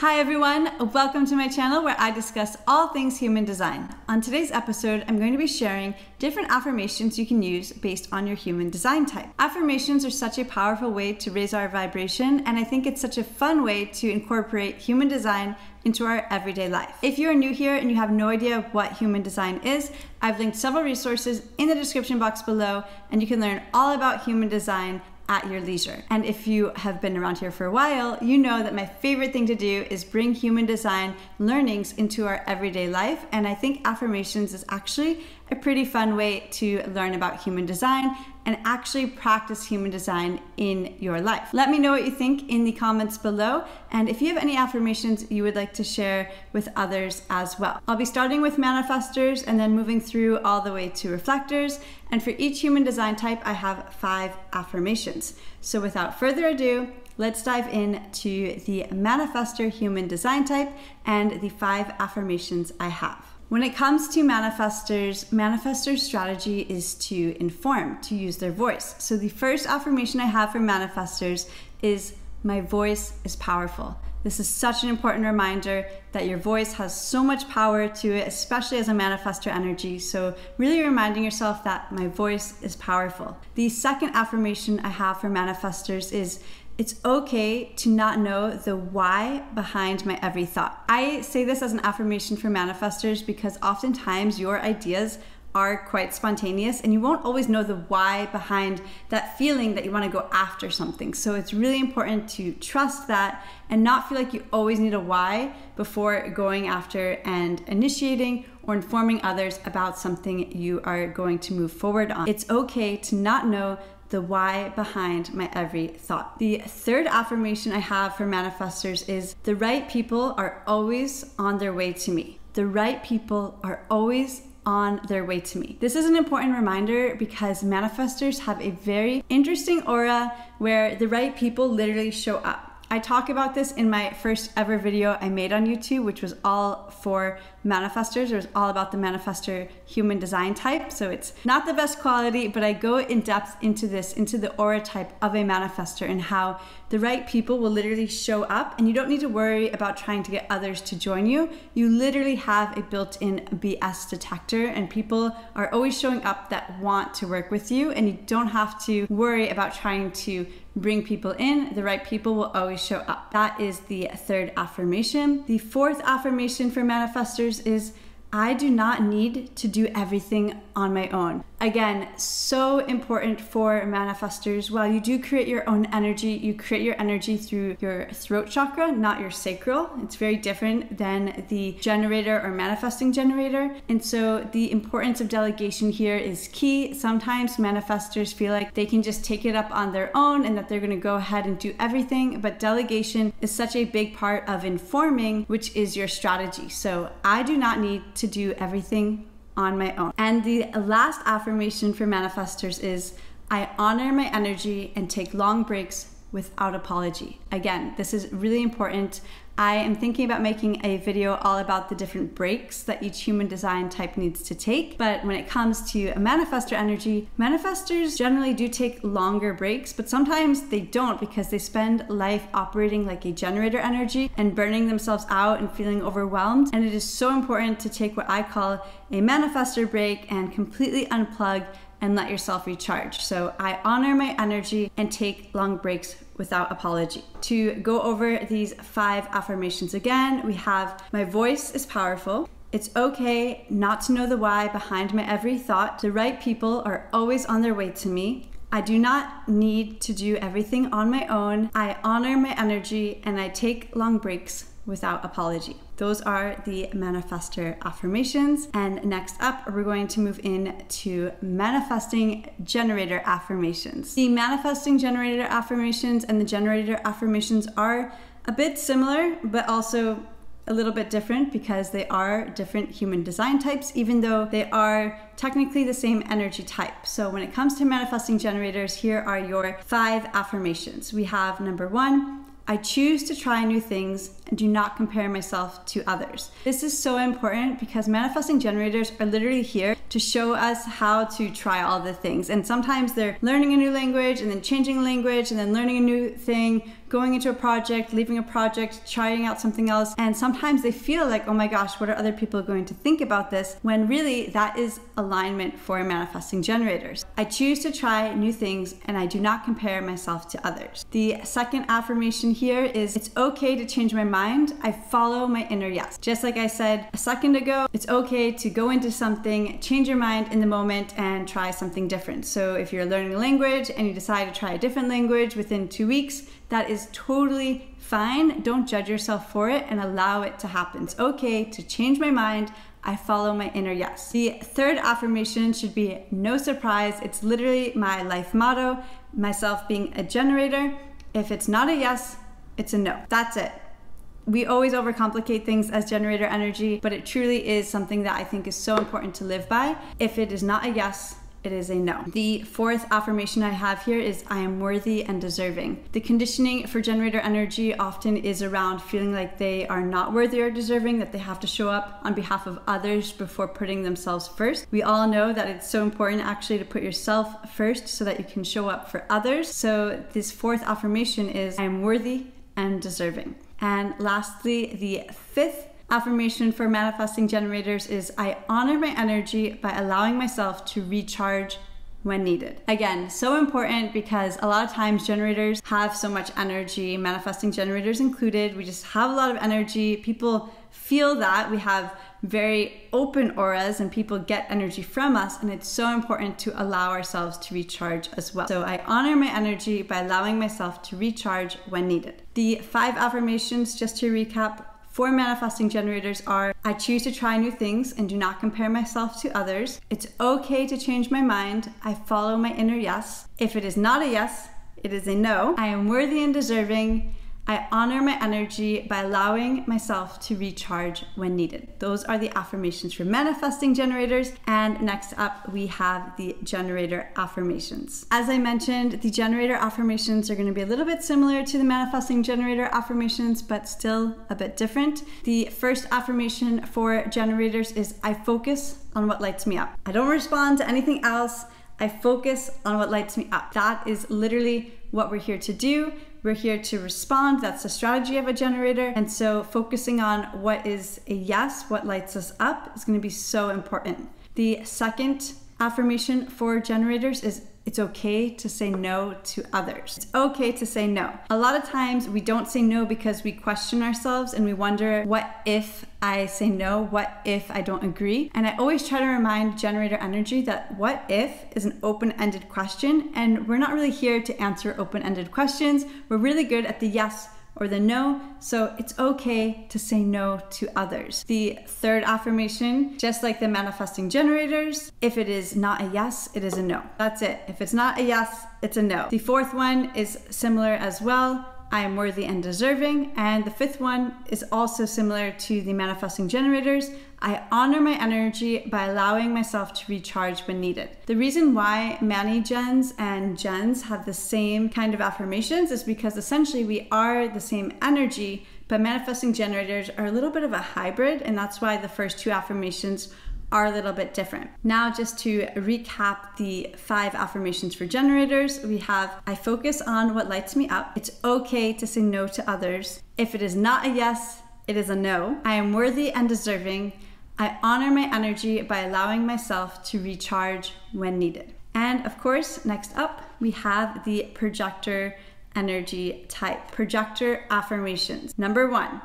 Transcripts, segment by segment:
Hi everyone, welcome to my channel where I discuss all things human design. On today's episode, I'm going to be sharing different affirmations you can use based on your human design type. Affirmations are such a powerful way to raise our vibration, and I think it's such a fun way to incorporate human design into our everyday life. If you're new here and you have no idea what human design is, I've linked several resources in the description box below, and you can learn all about human design at your leisure. And if you have been around here for a while, you know that my favorite thing to do is bring human design learnings into our everyday life. And I think affirmations is actually a pretty fun way to learn about human design and actually practice human design in your life. Let me know what you think in the comments below, and if you have any affirmations you would like to share with others as well. I'll be starting with manifestors and then moving through all the way to reflectors, and for each human design type I have 5 affirmations. So without further ado, let's dive into the manifestor human design type and the 5 affirmations I have. When it comes to manifestors' strategy is to inform, to use their voice. So the first affirmation I have for manifestors is, my voice is powerful. This is such an important reminder that your voice has so much power to it, especially as a manifestor energy. So really reminding yourself that my voice is powerful. The second affirmation I have for manifestors is, it's okay to not know the why behind my every thought. I say this as an affirmation for manifestors because oftentimes your ideas are quite spontaneous and you won't always know the why behind that feeling that you want to go after something. So it's really important to trust that and not feel like you always need a why before going after and initiating or informing others about something you are going to move forward on. It's okay to not know the why behind my every thought. The third affirmation I have for manifestors is, the right people are always on their way to me. The right people are always on their way to me. This is an important reminder because manifestors have a very interesting aura where the right people literally show up. I talk about this in my first ever video I made on YouTube, which was all for manifestors. It was all about the manifestor human design type. So it's not the best quality, but I go in depth into this, into the aura type of a manifestor and how the right people will literally show up, and you don't need to worry about trying to get others to join you. You literally have a built-in BS detector, and people are always showing up that want to work with you, and you don't have to worry about trying to bring people in. The right people will always show up. That is the third affirmation. The fourth affirmation for manifestors is, I do not need to do everything on my own. Again, so important for manifestors. While you do create your own energy, you create your energy through your throat chakra, not your sacral. It's very different than the generator or manifesting generator. And so the importance of delegation here is key. Sometimes manifestors feel like they can just take it up on their own and that they're gonna go ahead and do everything, but delegation is such a big part of informing, which is your strategy. So I do not need to do everything on my own. And the last affirmation for manifestors is, I honor my energy and take long breaks without apology. Again, this is really important. I am thinking about making a video all about the different breaks that each human design type needs to take. But when it comes to a manifestor energy, manifestors generally do take longer breaks, but sometimes they don't because they spend life operating like a generator energy and burning themselves out and feeling overwhelmed. And it is so important to take what I call a manifestor break and completely unplug and let yourself recharge. So I honor my energy and take long breaks without apology. To go over these 5 affirmations again, we have, my voice is powerful. It's okay not to know the why behind my every thought. The right people are always on their way to me. I do not need to do everything on my own. I honor my energy and I take long breaks without apology. Those are the manifestor affirmations. And next up, we're going to move in to manifesting generator affirmations. The manifesting generator affirmations and the generator affirmations are a bit similar, but also a little bit different because they are different human design types, even though they are technically the same energy type. So when it comes to manifesting generators, here are your 5 affirmations. We have number 1, I choose to try new things and do not compare myself to others. This is so important because manifesting generators are literally here to show us how to try all the things. And sometimes they're learning a new language and then changing language and then learning a new thing, going into a project, leaving a project, trying out something else, and sometimes they feel like, oh my gosh, what are other people going to think about this? When really that is alignment for manifesting generators. I choose to try new things and I do not compare myself to others. The second affirmation here is, it's okay to change my mind. I follow my inner yes. Just like I said a second ago, it's okay to go into something, change your mind in the moment and try something different. So if you're learning a language and you decide to try a different language within 2 weeks, that is totally fine. Don't judge yourself for it and allow it to happen. It's okay to change my mind. I follow my inner yes. The third affirmation should be no surprise. It's literally my life motto, myself being a generator. If it's not a yes, it's a no. That's it. We always overcomplicate things as generator energy, but it truly is something that I think is so important to live by. If it is not a yes, it is a no. The fourth affirmation I have here is, I am worthy and deserving. The conditioning for generator energy often is around feeling like they are not worthy or deserving, that they have to show up on behalf of others before putting themselves first. We all know that it's so important actually to put yourself first so that you can show up for others. So this fourth affirmation is, I am worthy and deserving. And lastly, the fifth affirmation for manifesting generators is, I honor my energy by allowing myself to recharge when needed. Again, so important because a lot of times generators have so much energy, manifesting generators included. We just have a lot of energy. People feel that. We have very open auras and people get energy from us, and it's so important to allow ourselves to recharge as well. So I honor my energy by allowing myself to recharge when needed. The 5 affirmations, just to recap, for manifesting generators are, I choose to try new things and do not compare myself to others. It's okay to change my mind. I follow my inner yes. If it is not a yes, it is a no. I am worthy and deserving. I honor my energy by allowing myself to recharge when needed. Those are the affirmations for manifesting generators. And next up, we have the generator affirmations. As I mentioned, the generator affirmations are going to be a little bit similar to the manifesting generator affirmations, but still a bit different. The first affirmation for generators is, I focus on what lights me up. I don't respond to anything else. I focus on what lights me up. That is literally what we're here to do. We're here to respond. That's the strategy of a generator. And so focusing on what is a yes, what lights us up, is going to be so important. The second affirmation for generators is, it's okay to say no to others. It's okay to say no. A lot of times we don't say no because we question ourselves and we wonder, what if I say no? What if I don't agree? And I always try to remind generator energy that what if is an open-ended question, and we're not really here to answer open-ended questions. We're really good at the yes or the no, so it's okay to say no to others. The third affirmation, just like the manifesting generators, if it is not a yes, it is a no. That's it. If it's not a yes, it's a no. The fourth one is similar as well. I am worthy and deserving. And the fifth one is also similar to the manifesting generators. I honor my energy by allowing myself to recharge when needed. The reason why Mani-gens and gens have the same kind of affirmations is because essentially we are the same energy, but manifesting generators are a little bit of a hybrid, and that's why the first 2 affirmations are a little bit different. Now, just to recap the 5 affirmations for generators, we have, I focus on what lights me up. It's okay to say no to others. If it is not a yes, it is a no. I am worthy and deserving. I honor my energy by allowing myself to recharge when needed. And of course, next up, we have the projector energy type. Projector affirmations. Number 1,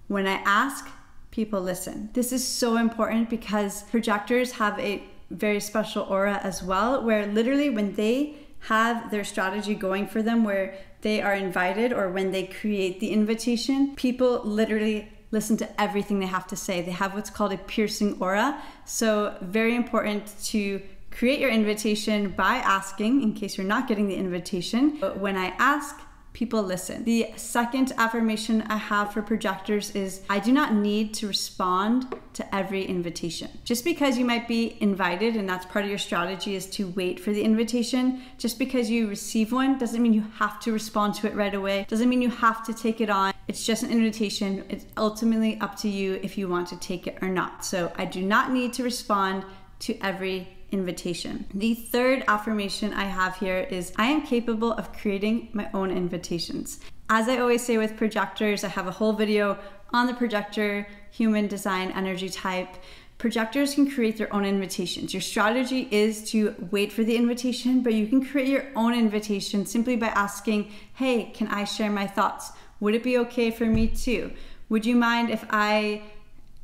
when I ask, people listen. This is so important because projectors have a very special aura as well, where literally when they have their strategy going for them, where they are invited or when they create the invitation, people literally listen to everything they have to say. They have what's called a piercing aura. So very important to create your invitation by asking, in case you're not getting the invitation. But when I ask, people listen. The second affirmation I have for projectors is, I do not need to respond to every invitation. Just because you might be invited, and that's part of your strategy is to wait for the invitation, just because you receive one doesn't mean you have to respond to it right away. Doesn't mean you have to take it on. It's just an invitation. It's ultimately up to you if you want to take it or not. So I do not need to respond to every invitation. The third affirmation I have here is I am capable of creating my own invitations. As I always say with projectors, I have a whole video on the projector human design energy type. Projectors can create their own invitations. Your strategy is to wait for the invitation, but you can create your own invitation simply by asking, hey, can I share my thoughts? Would it be okay for me too? Would you mind if I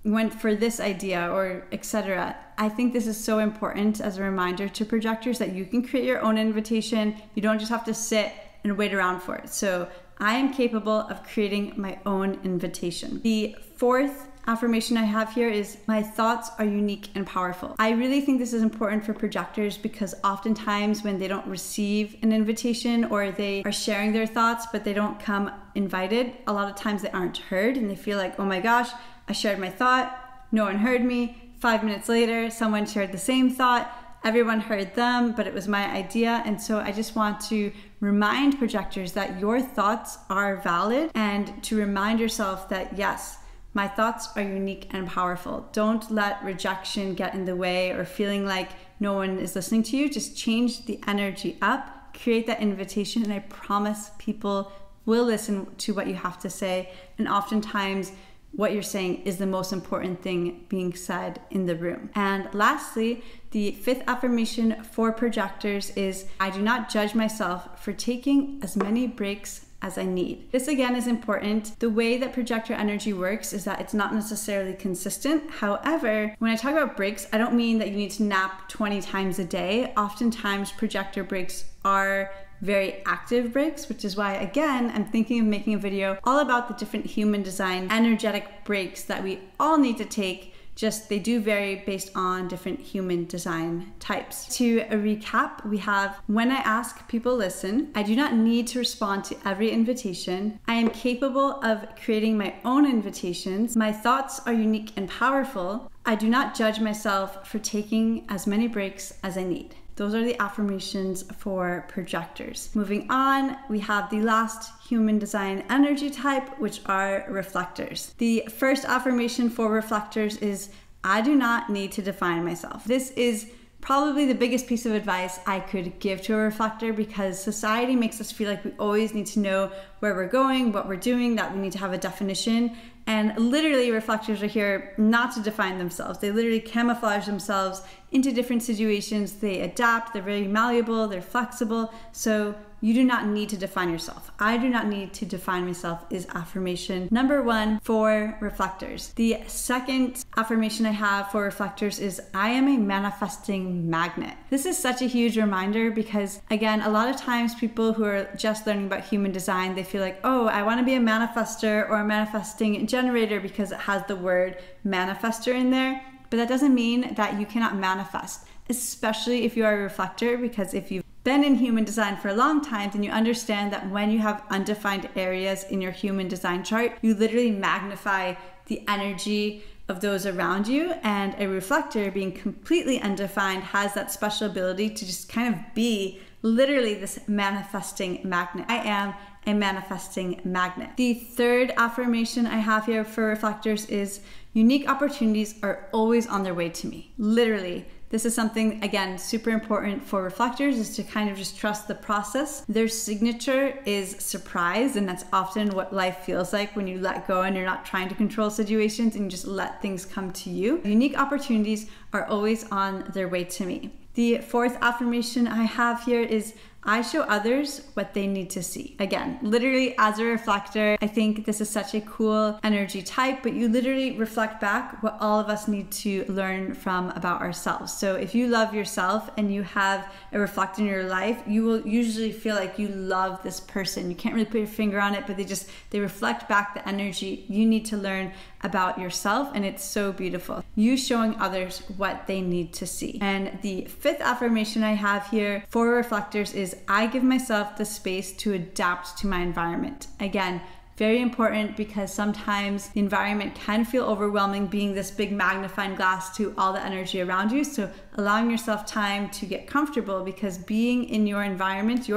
went for this idea, or etc.? I think this is so important as a reminder to projectors that you can create your own invitation. You don't just have to sit and wait around for it. So I am capable of creating my own invitation. The fourth affirmation I have here is my thoughts are unique and powerful. I really think this is important for projectors because oftentimes when they don't receive an invitation or they are sharing their thoughts but they don't come invited, a lot of times they aren't heard and they feel like, oh my gosh, I shared my thought, no one heard me. 5 minutes later, someone shared the same thought. Everyone heard them, but it was my idea. And so I just want to remind projectors that your thoughts are valid and to remind yourself that yes, my thoughts are unique and powerful. Don't let rejection get in the way or feeling like no one is listening to you. Just change the energy up, create that invitation, and I promise people will listen to what you have to say. And oftentimes, what you're saying is the most important thing being said in the room. And lastly, the fifth affirmation for projectors is I do not judge myself for taking as many breaks as I need. This again is important. The way that projector energy works is that it's not necessarily consistent. However, when I talk about breaks, I don't mean that you need to nap 20 times a day. Oftentimes projector breaks are very active breaks, which is why, again, I'm thinking of making a video all about the different human design energetic breaks that we all need to take. Just they do vary based on different human design types. To recap, we have when I ask, people listen. I do not need to respond to every invitation. I am capable of creating my own invitations. My thoughts are unique and powerful. I do not judge myself for taking as many breaks as I need. Those are the affirmations for projectors. Moving on, we have the last human design energy type, which are reflectors. The first affirmation for reflectors is, I do not need to define myself. This is probably the biggest piece of advice I could give to a reflector because society makes us feel like we always need to know where we're going, what we're doing, that we need to have a definition. And literally reflectors are here not to define themselves. They literally camouflage themselves into different situations. They adapt, they're very malleable, they're flexible. So you do not need to define yourself. I do not need to define myself is affirmation number 1 for reflectors. The second affirmation I have for reflectors is I am a manifesting magnet. This is such a huge reminder because again, a lot of times people who are just learning about human design, they feel like, oh, I want to be a manifester or a manifesting generator because it has the word manifester in there. But that doesn't mean that you cannot manifest, especially if you are a reflector, because if you've been in human design for a long time, then you understand that when you have undefined areas in your human design chart, you literally magnify the energy of those around you. And a reflector, being completely undefined, has that special ability to just kind of be literally this manifesting magnet. I am a manifesting magnet. The third affirmation I have here for reflectors is unique opportunities are always on their way to me. Literally, this is something, again, super important for reflectors, is to kind of just trust the process. Their signature is surprise, and that's often what life feels like when you let go and you're not trying to control situations and you just let things come to you. Unique opportunities are always on their way to me. The fourth affirmation I have here is I show others what they need to see. Again, literally as a reflector, I think this is such a cool energy type, but you literally reflect back what all of us need to learn from about ourselves. So if you love yourself and you have a reflector in your life, you will usually feel like you love this person. You can't really put your finger on it, but they reflect back the energy you need to learn about yourself, and it's so beautiful. You showing others what they need to see. And the fifth affirmation I have here for reflectors is I give myself the space to adapt to my environment. Again, very important because sometimes the environment can feel overwhelming, being this big magnifying glass to all the energy around you. So allowing yourself time to get comfortable, because being in your environment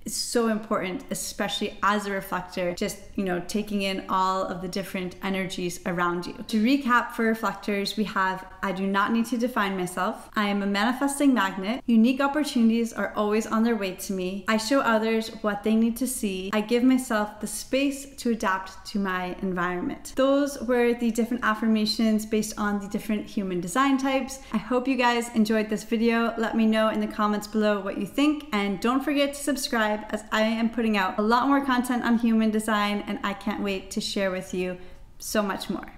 is so important, especially as a reflector, just, taking in all of the different energies around you. To recap for reflectors, we have, I do not need to define myself. I am a manifesting magnet. Unique opportunities are always on their way to me. I show others what they need to see. I give myself the space to adapt to my environment. Those were the different affirmations based on the different human design types. I hope you guys enjoyed this video. Let me know in the comments below what you think, and don't forget to subscribe, as I am putting out a lot more content on human design, and I can't wait to share with you so much more.